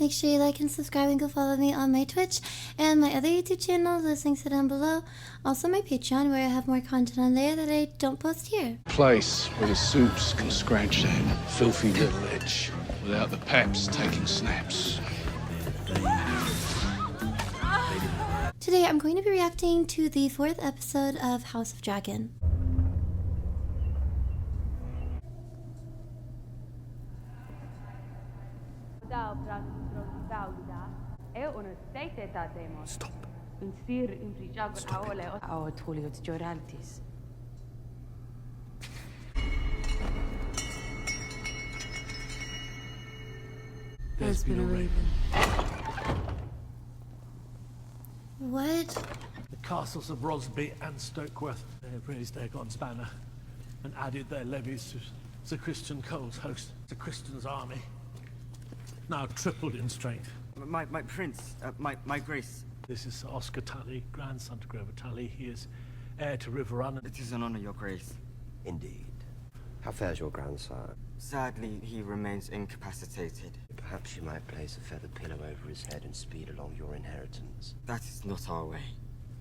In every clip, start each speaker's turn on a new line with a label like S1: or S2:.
S1: Make sure you like and subscribe and go follow me on my Twitch and my other YouTube channels. Those links are down below. Also my Patreon, where I have more content on there that I don't post here.
S2: Place where the soups can scratch that filthy little itch without the paps taking snaps.
S1: Today I'm going to be reacting to the 4th episode of House of Dragon.
S3: Stop.
S4: There's been a raven.
S1: What?
S5: The castles of Rosby and Stokeworth, they have raised Aegon's banner and added their levies to Sir Christian Cole's host. Sir Christian's army, now tripled in strength.
S6: My prince, my grace.
S5: This is Sir Oscar Tully, grandson to Grover Tully. He is heir to River Run.
S6: It is an honor, your grace.
S7: Indeed. How fares your grandsire?
S6: Sadly, he remains incapacitated.
S7: Perhaps you might place a feather pillow over his head and speed along your inheritance.
S6: That is not our way.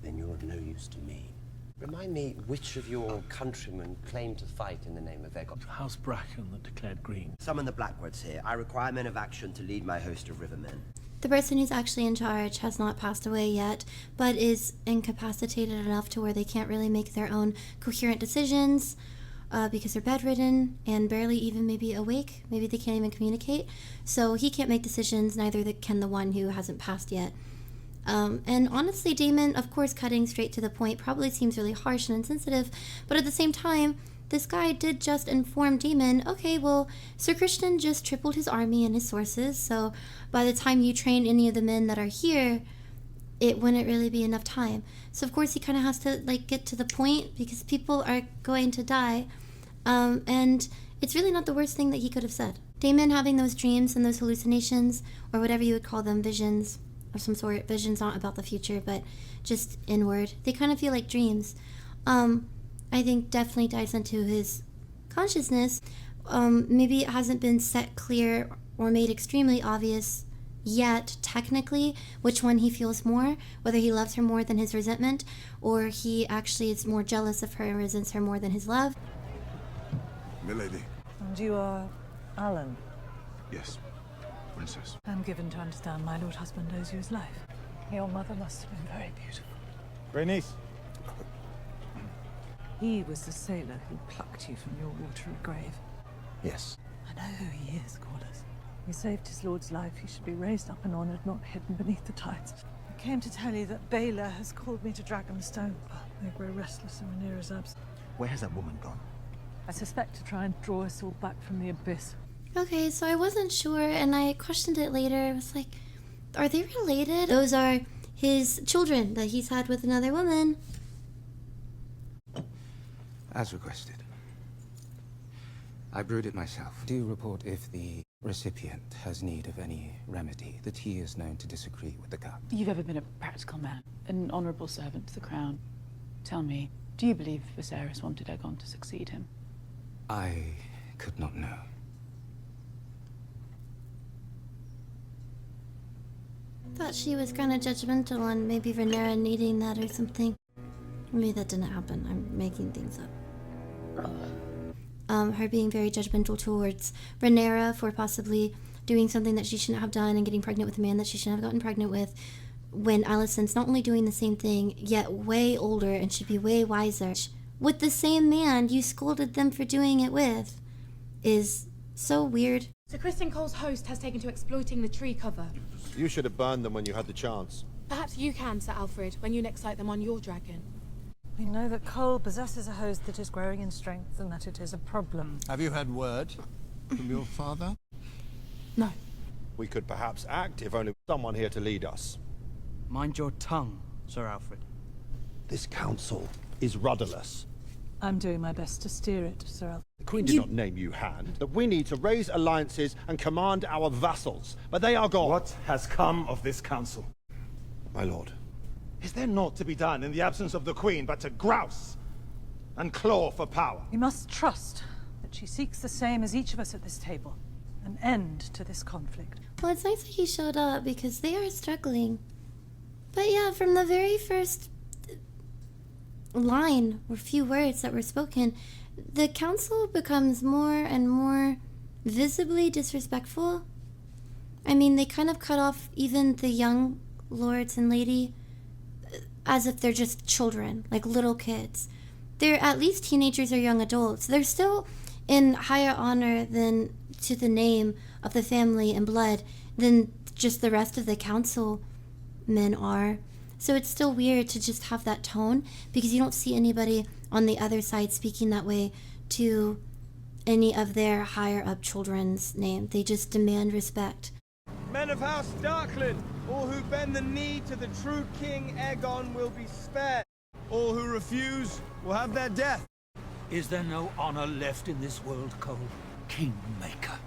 S7: Then you're of no use to me. Remind me, which of your countrymen claimed to fight in the name of Aegon?
S5: House Bracken that declared green.
S7: Summon the Blackwoods here. I require men of action to lead my host of rivermen.
S1: The person who's actually in charge has not passed away yet, but is incapacitated enough to where they can't really make their own coherent decisions because they're bedridden and barely even maybe awake. Maybe they can't even communicate. So he can't make decisions, neither can the one who hasn't passed yet. And honestly, Daemon, of course, cutting straight to the point probably seems really harsh and insensitive, but at the same time, this guy did just inform Daemon, okay, well, Sir Christian just tripled his army and his sources, so by the time you train any of the men that are here, it wouldn't really be enough time. So of course he kind of has to like get to the point because people are going to die, and it's really not the worst thing that he could have said. Daemon having those dreams and those hallucinations, or whatever you would call them, visions of some sort. Visions not about the future, but just inward. They kind of feel like dreams. I think definitely dives into his consciousness. Maybe it hasn't been set clear or made extremely obvious yet, technically, which one he feels more, whether he loves her more than his resentment, or he actually is more jealous of her and resents her more than his love.
S8: Milady.
S4: And you are Alan?
S8: Yes, princess.
S4: I'm given to understand my lord husband owes you his life. Your mother must have been very beautiful.
S8: Rhaenys.
S4: He was the sailor who plucked you from your watery grave.
S8: Yes.
S4: I know who he is, Corlys. He saved his lord's life. He should be raised up and honored, not hidden beneath the tides. I came to tell you that Baela has called me to Dragonstone. They grow restless in Rhaenyra's absence.
S8: Where has that woman gone?
S4: I suspect to try and draw us all back from the abyss.
S1: Okay, so I wasn't sure, and I questioned it later. I was like, are they related? Those are his children that he's had with another woman.
S9: As requested. I brewed it myself. Do report if the recipient has need of any remedy, that he is known to disagree with the cup.
S10: You've ever been a practical man, an honorable servant to the crown. Tell me, do you believe Viserys wanted Aegon to succeed him?
S9: I could not know.
S1: Thought she was kind of judgmental on maybe Rhaenyra needing that or something. Maybe that didn't happen. I'm making things up. Her being very judgmental towards Rhaenyra for possibly doing something that she shouldn't have done and getting pregnant with a man that she shouldn't have gotten pregnant with, when Alicent's not only doing the same thing, yet way older and should be way wiser. With the same man you scolded them for doing it with is so weird.
S11: Sir Christian Cole's host has taken to exploiting the tree cover.
S8: You should have burned them when you had the chance.
S11: Perhaps you can, Sir Alfred, when you next light them on your dragon.
S4: We know that Cole possesses a host that is growing in strength and that it is a problem.
S8: Have you had word from your father?
S11: No.
S8: We could perhaps act if only someone here to lead us.
S6: Mind your tongue, Sir Alfred.
S8: This council is rudderless.
S4: I'm doing my best to steer it, Sir Alfred.
S8: The Queen did not name you hand. That we need to raise alliances and command our vassals, but they are gone.
S12: What has come of this council?
S8: My lord.
S12: Is there naught to be done in the absence of the Queen but to grouse and claw for power?
S4: We must trust that she seeks the same as each of us at this table. An end to this conflict.
S1: Well, it's nice that he showed up because they are struggling. But yeah, from the very first line or few words that were spoken, the council becomes more and more visibly disrespectful. I mean, they kind of cut off even the young lords and lady as if they're just children, like little kids. They're at least teenagers or young adults. They're still in higher honor than to the name of the family and blood than just the rest of the council men are. So it's still weird to just have that tone because you don't see anybody on the other side speaking that way to any of their higher up children's name. They just demand respect.
S3: Men of House Darkland, all who bend the knee to the true King Aegon will be spared. All who refuse will have their death.
S5: Is there no honor left in this world, Cole? Kingmaker.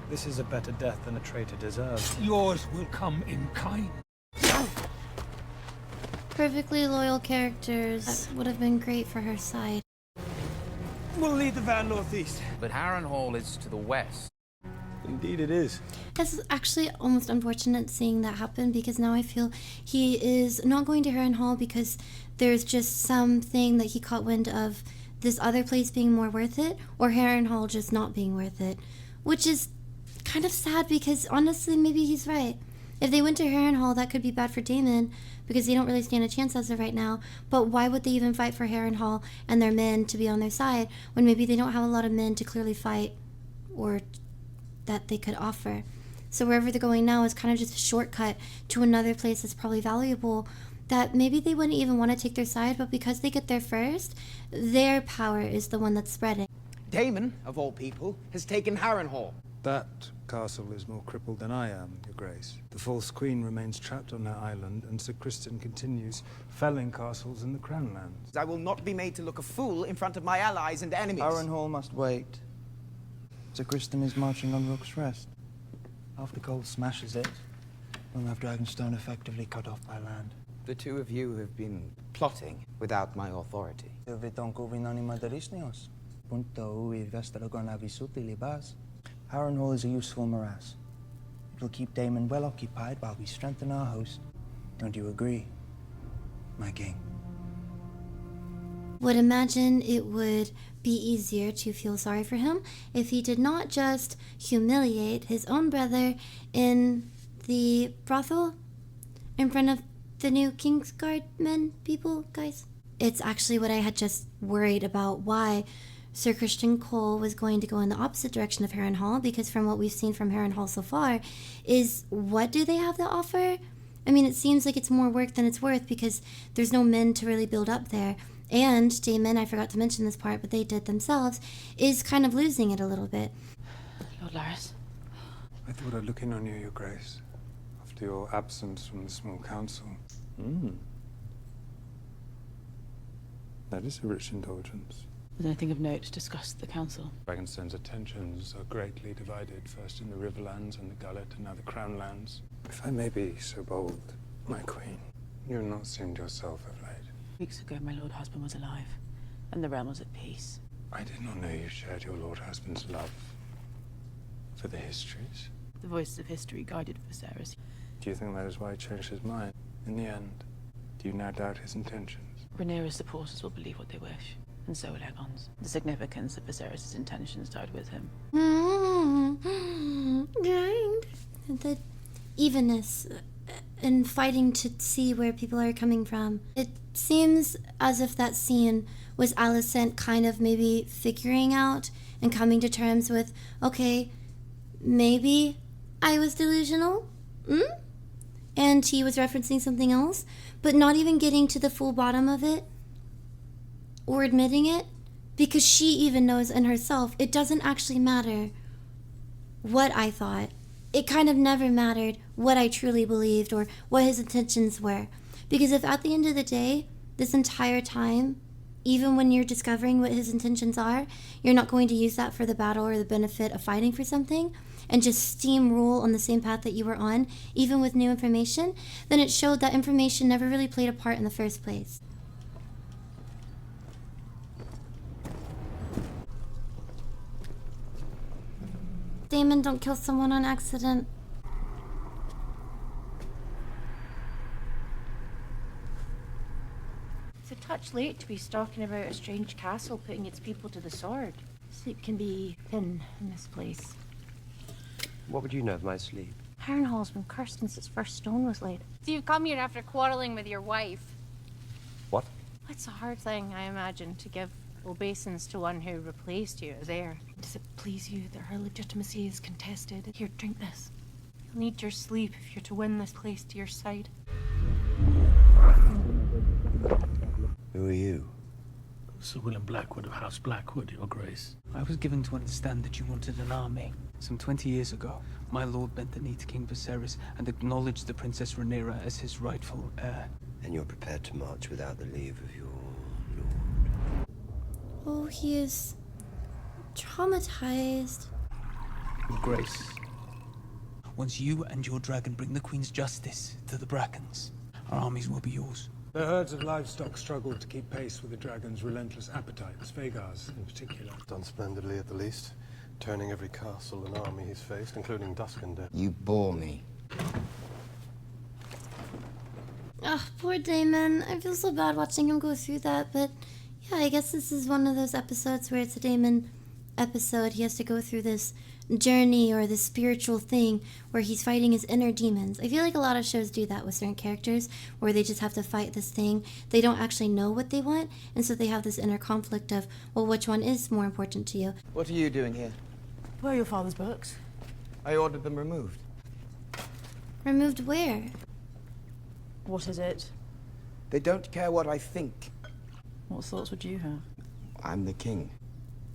S13: This is a better death than a traitor deserves.
S5: Yours will come in kind.
S1: Perfectly loyal characters. That would have been great for her side.
S3: We'll lead the van northeast.
S14: But Harrenhal is to the west.
S13: Indeed it is.
S1: It's actually almost unfortunate seeing that happen because now I feel he is not going to Harrenhal because there's just something that he caught wind of this other place being more worth it, or Harrenhal just not being worth it. Which is kind of sad because honestly maybe he's right. If they went to Harrenhal, that could be bad for Daemon because they don't really stand a chance as of right now. But why would they even fight for Harrenhal and their men to be on their side when maybe they don't have a lot of men to clearly fight or that they could offer? So wherever they're going now is kind of just a shortcut to another place that's probably valuable that maybe they wouldn't even want to take their side, but because they get there first, their power is the one that's spreading.
S15: Daemon, of all people, has taken Harrenhal.
S13: That castle is more crippled than I am, Your Grace. The false queen remains trapped on that island, and Sir Criston continues felling castles in the Crown Lands.
S15: I will not be made to look a fool in front of my allies and enemies.
S16: Harrenhal must wait. Sir Criston is marching on Rook's Rest. After Cole smashes it, we'll have Dragonstone effectively cut off by land.
S9: The two of you have been plotting without my authority.
S16: Harrenhal is a useful morass. It will keep Daemon well occupied while we strengthen our host. Don't you agree, my king?
S1: Would imagine it would be easier to feel sorry for him if he did not just humiliate his own brother in the brothel in front of the new Kingsguard men, people, guys. It's actually what I had just worried about, why Sir Criston Cole was going to go in the opposite direction of Harrenhal, because from what we've seen from Harrenhal so far is, what do they have to offer? I mean, it seems like it's more work than it's worth because there's no men to really build up there. And Daemon, I forgot to mention this part, but they did themselves, is kind of losing it a little bit.
S10: Lord Laris.
S13: I thought I'd look in on you, Your Grace, after your absence from the small council. That is a rich indulgence.
S10: Is anything of note discussed at the council?
S13: Dragonstone's attentions are greatly divided, first in the Riverlands and the Gullet, and now the Crown Lands. If I may be so bold, my queen, you have not seemed yourself of late.
S10: Weeks ago, my lord husband was alive, and the realm was at peace.
S13: I did not know you shared your lord husband's love for the histories.
S10: The voices of history guided Viserys.
S13: Do you think that is why he changed his mind? In the end, do you now doubt his intentions?
S10: Rhaenyra's supporters will believe what they wish, and so will Aegon's. The significance of Viserys' intentions died with him.
S1: The evenness in fighting to see where people are coming from. It seems as if that scene was Alicent kind of maybe figuring out and coming to terms with, okay, maybe I was delusional, and he was referencing something else, but not even getting to the full bottom of it or admitting it, because she even knows in herself it doesn't actually matter what I thought. It kind of never mattered what I truly believed or what his intentions were. Because if at the end of the day, this entire time, even when you're discovering what his intentions are, you're not going to use that for the battle or the benefit of fighting for something, and just steamroll on the same path that you were on, even with new information, then it showed that information never really played a part in the first place. Daemon, don't kill someone on accident.
S17: It's a touch late to be stalking about a strange castle putting its people to the sword. Sleep can be thin in this place.
S7: What would you know of my sleep?
S17: Harrenhal's been cursed since its first stone was laid. So you've come here after quarreling with your wife?
S7: What?
S17: It's a hard thing, I imagine, to give obeisance to one who replaced you as heir. Does it please you that her legitimacy is contested? Here, drink this. You'll need your sleep if you're to win this place to your side.
S7: Who are you?
S5: Sir William Blackwood of House Blackwood, Your Grace.
S9: I was given to understand that you wanted an army. Some 20 years ago, my lord bent the knee to King Viserys and acknowledged the Princess Rhaenyra as his rightful heir.
S7: And you're prepared to march without the leave of your lord?
S1: Oh, he is traumatized.
S9: Your Grace, once you and your dragon bring the Queen's justice to the Brackens, our armies will be yours.
S13: The herds of livestock struggled to keep pace with the dragon's relentless appetites, Vhagar's in particular.
S18: Done splendidly at the least, turning every castle and army he's faced, including Duskender.
S6: You bore me.
S1: Oh, poor Daemon. I feel so bad watching him go through that, but yeah, I guess this is one of those episodes where it's a Daemon episode. He has to go through this journey or this spiritual thing where he's fighting his inner demons. I feel like a lot of shows do that with certain characters where they just have to fight this thing. They don't actually know what they want, and so they have this inner conflict of, well, which one is more important to you?
S15: What are you doing here?
S10: Where are your father's books?
S15: I ordered them removed.
S1: Removed where?
S10: What is it?
S15: They don't care what I think.
S10: What thoughts would you have?
S15: I'm the king.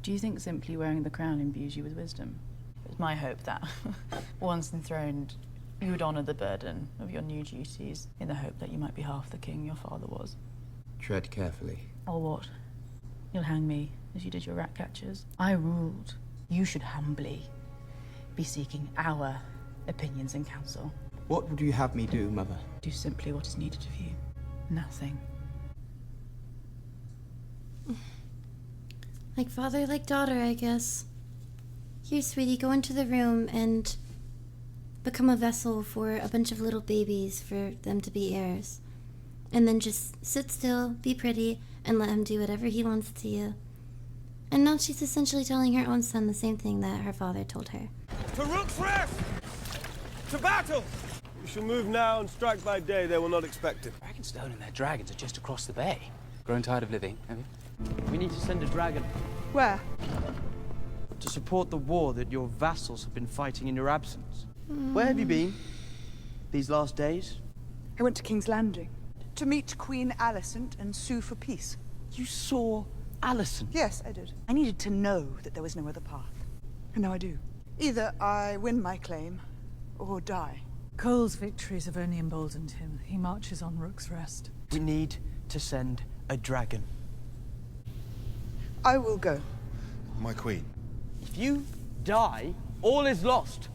S10: Do you think simply wearing the crown imbues you with wisdom? It's my hope that, once enthroned, you would honour the burden of your new duties in the hope that you might be half the king your father was.
S6: Tread carefully.
S10: Or what? You'll hang me, as you did your rat catchers. I ruled. You should humbly be seeking our opinions and counsel.
S15: What would you have me do, Mother?
S10: Do simply what is needed of you. Nothing.
S1: Like father, like daughter, I guess. Here, sweetie, go into the room and become a vessel for a bunch of little babies for them to be heirs. And then just sit still, be pretty, and let him do whatever he wants to you. And now she's essentially telling her own son the same thing that her father told her.
S3: To Rook's Rest! To battle! We shall move now and strike by day. They will not expect it.
S9: Dragonstone and their dragons are just across the bay. Grown tired of living, have you?
S15: We need to send a dragon.
S4: Where?
S15: To support the war that your vassals have been fighting in your absence. Where have you been these last days?
S4: I went to King's Landing to meet Queen Alicent and sue for peace.
S15: You saw Alicent?
S4: Yes, I did. I needed to know that there was no other path. And now I do. Either I win my claim or die. Cole's victories have only emboldened him. He marches on Rook's Rest.
S15: We need to send a dragon.
S4: I will go.
S18: My queen.
S15: If you die, all is lost.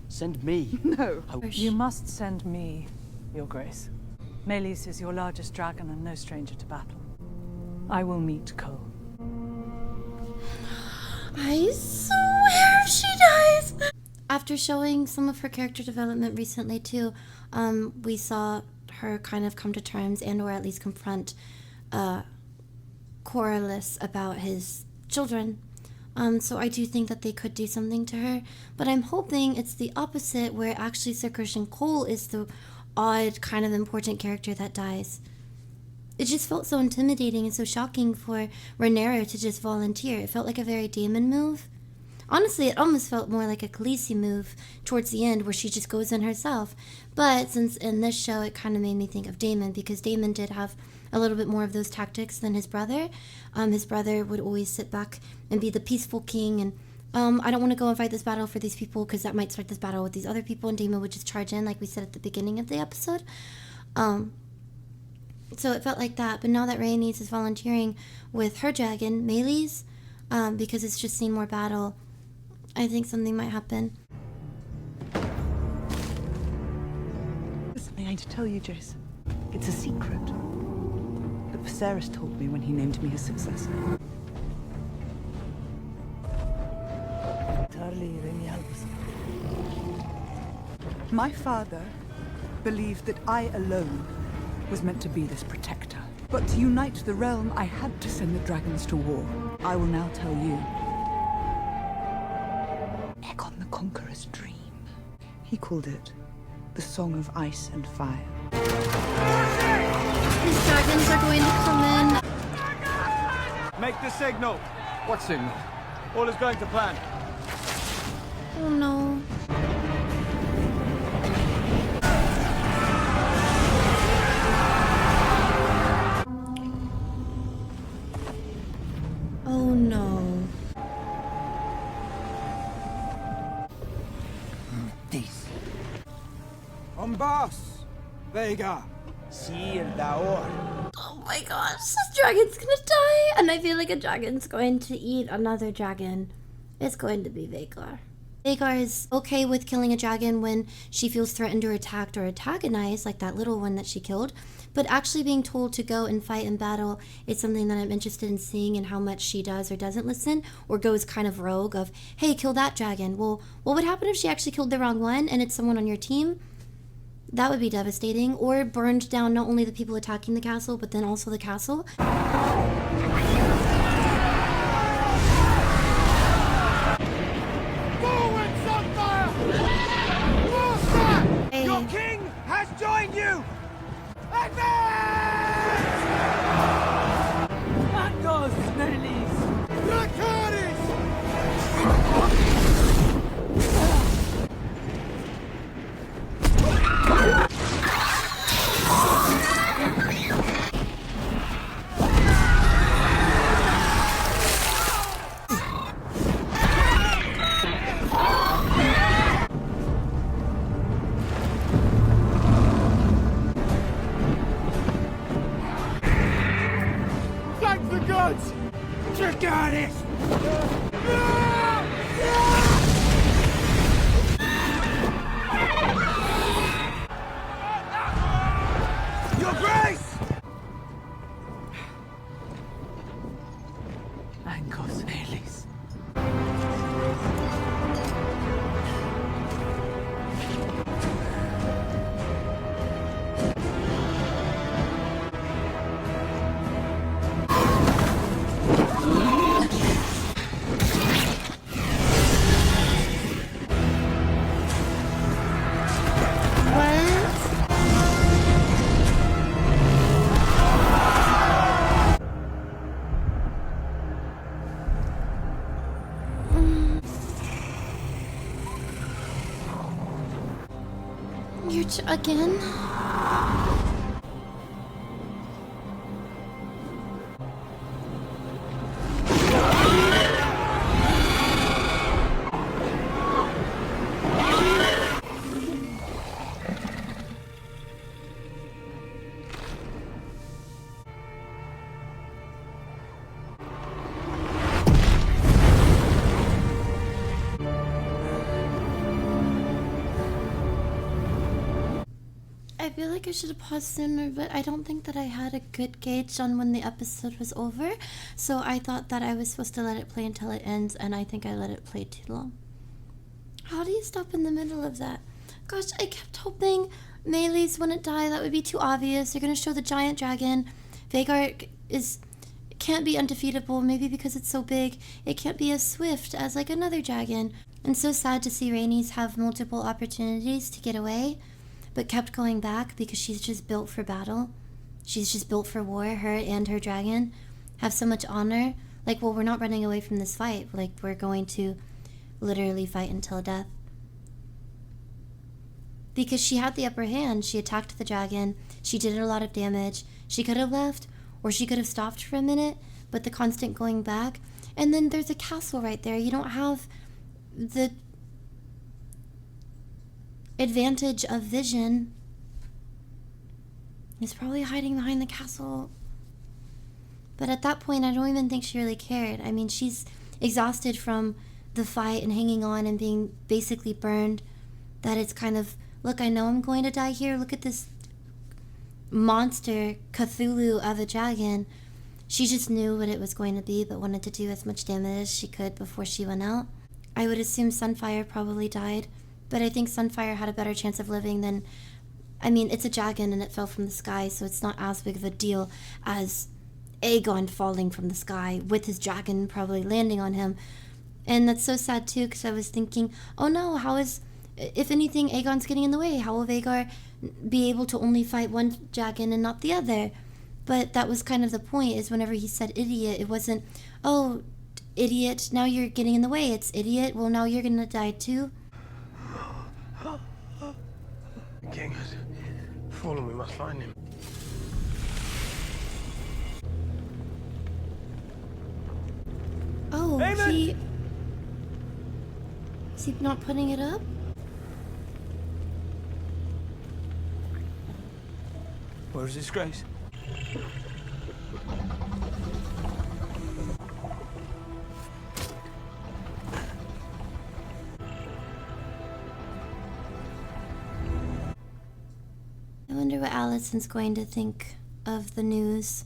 S15: Send me.
S4: No. You must send me, Your Grace. Meleys is your largest dragon and no stranger to battle. I will meet Cole.
S1: I swear if she dies! After showing some of her character development recently too, we saw her kind of come to terms and or at least confront Corlys about his children. So I do think that they could do something to her, but I'm hoping it's the opposite, where actually Sir Christian Cole is the odd kind of important character that dies. It just felt so intimidating and so shocking for Rhaenyra to just volunteer. It felt like a very Daemon move. Honestly, it almost felt more like a Khaleesi move towards the end, where she just goes in herself. But since in this show it kind of made me think of Daemon, because Daemon did have a little bit more of those tactics than his brother. His brother would always sit back and be the peaceful king, and I don't want to go and fight this battle for these people because that might start this battle with these other people, and Daemon would just charge in like we said at the beginning of the episode. So it felt like that, but now that Rhaenys is volunteering with her dragon, Meleys, because it's just seen more battle, I think something might happen.
S4: There's something I need to tell you, Jace. It's a secret that Viserys told me when he named me his successor.
S19: My father believed that I alone was meant to be this protector. But to unite the realm, I had to send the dragons to war. I will now tell you. Aegon the Conqueror's dream. He called it the Song of Ice and Fire.
S1: These dragons are going to come in.
S3: Make the signal.
S14: What signal?
S3: All is going to plan.
S1: Oh no. Oh no.
S16: This.
S15: Bombas! Vega! See el daor.
S1: Oh my gosh, this dragon's gonna die! And I feel like a dragon's going to eat another dragon. It's going to be Vhagar. Vhagar is okay with killing a dragon when she feels threatened or attacked or antagonized, like that little one that she killed. But actually being told to go and fight in battle is something that I'm interested in seeing, and how much she does or doesn't listen, or goes kind of rogue of, hey, kill that dragon. Well, what would happen if she actually killed the wrong one and it's someone on your team? That would be devastating. Or burned down not only the people attacking the castle, but then also the castle.
S3: Forward, Sunfire! Master!
S1: Hey.
S3: Your king has joined you! Advance!
S19: Mandos, Merlis!
S3: Dracarys! Flank the gods! Dracarys! Your Grace!
S19: Ancos Merlis.
S1: Again? I feel like I should have paused sooner, but I don't think that I had a good gauge on when the episode was over, so I thought that I was supposed to let it play until it ends, and I think I let it play too long. How do you stop in the middle of that? Gosh, I kept hoping Melee's wouldn't die. That would be too obvious. They're gonna show the giant dragon. Vhagar can't be undefeatable, maybe because it's so big. It can't be as swift as like another dragon. And so sad to see Rhaenys have multiple opportunities to get away, but kept going back because she's just built for battle. She's just built for war. Her and her dragon have so much honor. Like, well, we're not running away from this fight. Like, we're going to literally fight until death. Because she had the upper hand. She attacked the dragon. She did a lot of damage. She could have left, or she could have stopped for a minute, but the constant going back. And then there's a castle right there. You don't have the advantage of vision. He's probably hiding behind the castle. But at that point, I don't even think she really cared. I mean, she's exhausted from the fight and hanging on and being basically burned, that it's kind of, look, I know I'm going to die here. Look at this monster Cthulhu of a dragon. She just knew what it was going to be, but wanted to do as much damage as she could before she went out. I would assume Sunfire probably died But I think Sunfire had a better chance of living than... I mean, it's a dragon and it fell from the sky, so it's not as big of a deal as Aegon falling from the sky with his dragon probably landing on him. And that's so sad too, because I was thinking, oh no, how is... If anything, Aegon's getting in the way. How will Vhagar be able to only fight one dragon and not the other? But that was kind of the point, is whenever he said idiot, it wasn't, oh, idiot, now you're getting in the way. It's idiot, well, now you're gonna die too.
S20: The king has fallen. We must find him.
S1: Oh,
S20: Daemon!
S1: Is he not putting it up?
S9: Where is his grace?
S1: I wonder what Alicent's going to think of the news.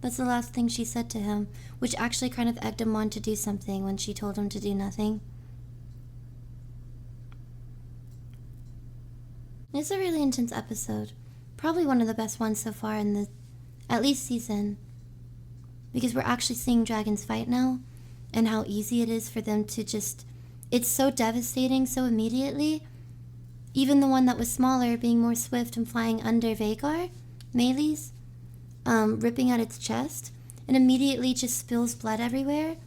S1: That's the last thing she said to him, which actually kind of egged him on to do something when she told him to do nothing. It's a really intense episode. Probably one of the best ones so far in the, at least, season. Because we're actually seeing dragons fight now, and how easy it is for them to just... It's so devastating so immediately. Even the one that was smaller being more swift and flying under Vhagar, Melee's, ripping at its chest, and immediately just spills blood everywhere.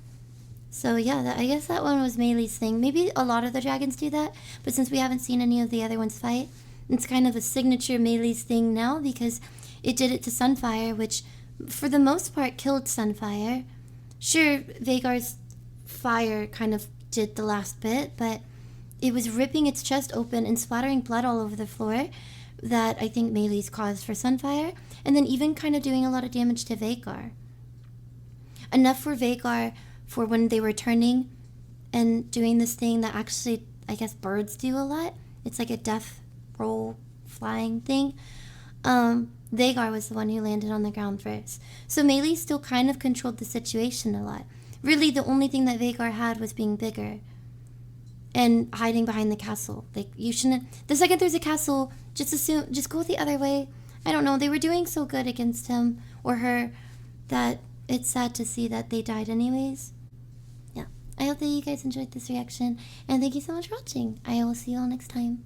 S1: So yeah, I guess that one was Melee's thing. Maybe a lot of the dragons do that, but since we haven't seen any of the other ones fight, it's kind of a signature Melee's thing now, because it did it to Sunfire, which for the most part killed Sunfire. Sure, Vhagar's fire kind of did the last bit, but it was ripping its chest open and splattering blood all over the floor that I think Melee's caused for Sunfire, and then even kind of doing a lot of damage to Vhagar. Enough for Vhagar for when they were turning and doing this thing that actually, I guess, birds do a lot. It's like a death roll flying thing. Vhagar was the one who landed on the ground first. So Melee still kind of controlled the situation a lot. Really, the only thing that Vhagar had was being bigger and hiding behind the castle. Like, you shouldn't... The second there's a castle, just go the other way. I don't know, they were doing so good against him or her that it's sad to see that they died anyways. Yeah, I hope that you guys enjoyed this reaction, and thank you so much for watching. I will see you all next time.